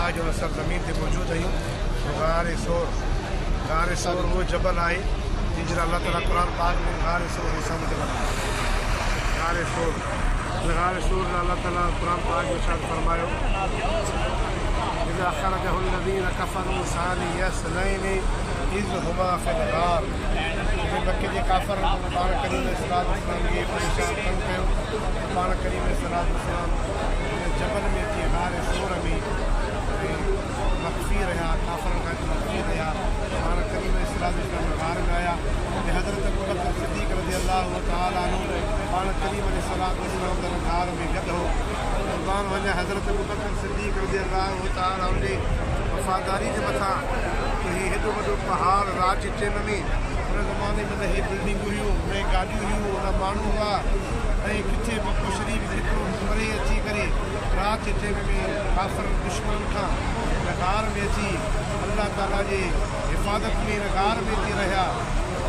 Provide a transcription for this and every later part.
आज उन सरजमीन ते मौजूद आहियूं। गार सोर वो जबल आहे जिजरा अल्लाह ताला कुरान पाक में गार सोर हिसाब जबल गार सोर अल्लाह ताला कुरान पाक में इरशाद फरमायो इज़ा खरजहु अल्लज़ीना कफ़रू सानिय स्नैनि इज़ हुमा फ़िल गार। मक्के जे काफ़र पाण करीम सलात वसलाम खे परेशान कनि कयो। पाण करीम सलात वसलाम जबल में अची गार सोर में मख़फ़ी रहिया, काफ़रनि खां मख़फ़ी रहिया। पाण करीम सलात वसलाम गार में आया। हज़रत अबू बकर सिद्दीक़ रज़ी अल्लाहु तआला अन्हु पाण करीम सलात वसलाम जे गार में गॾु हो। कुर्बान वञे हज़रत अबू बकर सिद्दीक़ रज़ी अल्लाहु तआला अन्हु जे वफ़ादारी जे मथां हेॾो वॾो पहाड़ राज चेन में उन ज़माने में न हे बिल्डिंग हुयूं, न गाॾियूं हुयूं, न माण्हू हुआ। ऐं किथे मक्को शरीफ़ जेतिरो परे अची करे रात चेन में काफ़र दुश्मन खां गार में अची अल्लाह ताला जे हिफ़ाज़त में इन गार में अची रहिया।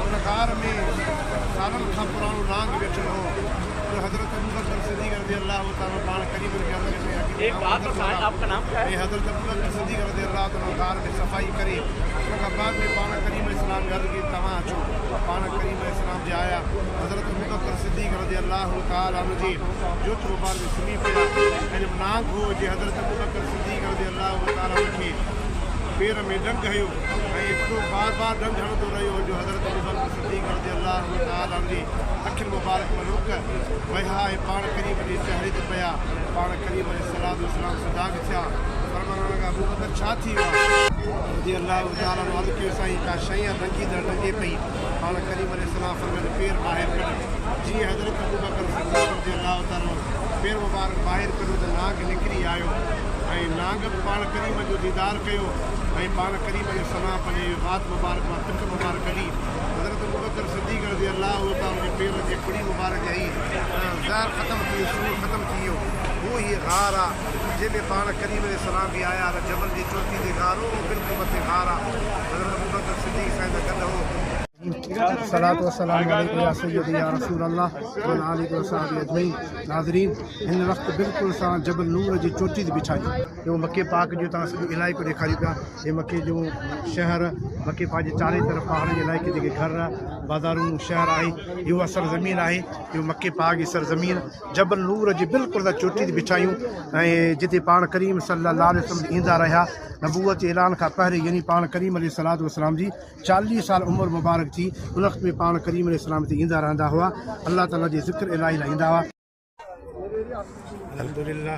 उन गार में सालनि खां पुराणो नांग वेठल हो। हज़रत अबू बकर सिद्दीक़ रज़ी अल्लाहु तआला पाण करीम में एक बात बताएं, आपका नाम क्या है? हज़रत अबू बकर सिद्दीक़ रज़ी अल्लाहु तआला गार में सफ़ाई करे उन खां बाद में पाण करीम इस्लाम जे अर्ज़ की तव्हां अचो। पाण करीम इस्लाम जे आया। हज़रत अबू बकर सिद्दीक़ रज़ी अल्लाहु तआला अन्हु जे जोत मुबारक में सुम्ही पिया। ऐं नांग हो जे हज़रत अबू बकर सिद्दीक़ रज़ी अल्लाहु तआला अन्हु खे पेर में डंग हयो ऐं एतिरो बार बार डंग हणंदो रहियो जो हज़रत अबू बकर सिद्दीक़ रज़ी अल्लाहु तआला अन्हु जे अखियुनि मुबारक में रुक वहिया ऐं पाण करीम जे चहिरे ते पिया। पाण करीम सलात वसलाम सदाग थिया। फरमाइण लॻा अबू बकर छा थी वियो रज़ी अल्लाहु तआला अन्हु अर्ज़ु कयो साईं का शइ डंगीदड़ डंगे पई। पाण करीम सलाम फरमाइनि पेर ॿाहिरि कढ। जीअं हज़रत अबू बकर सिद्दीक़ रज़ी अल्लाहु तआला पेर मुबारक ॿाहिरि कढियो त नांग निकिरी आयो ऐं नांग बि पाण करीम जो दीदार कयो ऐं पाण करीम जो सलाह पंहिंजे वात मुबारक मां पिट मुबारक कढी। हज़रत अबू बकर सिद्दीक़ रज़ी अल्लाहु तआला जे पेर जे कुड़ी मुबारक आई ज़हर ख़तमु थी वियो, सूर ख़तमु थी वियो। उहो ई गार आहे जंहिंमें पाण करीम सलाम बि आया त जबल जी चोटी ते गार हो, बिल्कुलु मथे गार आहे। हज़रत अबू बकर सिद्दीक़ साईं सां गॾु हो। सलात वसलाम अलैका या सय्यदी या रसूल अल्लाह व आलिहि व सहाबी अजमईन। नाज़रीन, हिन वक़्तु बिल्कुलु सां जबल नूर जी चोटी ते बिछाई जो मके पाक जो तव्हां सॼो इलाइक़ो ॾेखारियो पिया। हे मके जो शहर, मके पाक जे चारे तरफ़ पहाड़नि जे इलाइक़े जेके घर बाज़ारूं शहर आहे, इहो सरज़मीन आहे। इहो मके पाक जी सरज़मीन जबल नूर जी बिल्कुलु सां चोटी ते बिछायूं ऐं जिते पाण करीम सल्लल्लाहु अलैहि वसल्लम ईंदा रहिया। नबूअत जे ऐलान खां पहिरीं यानी पाण करीम अलैहिस्सलातु वस्सलाम जी 40 साल उमिरि मुबारक थी। उन वक़्त में पाण करीम अलैहिस्सलाम ते ईंदा रहंदा हुआ। अल्लाह ताला जे ज़िक्र इलाही ईंदा हुआ। अल्हम्दुलिल्लाह।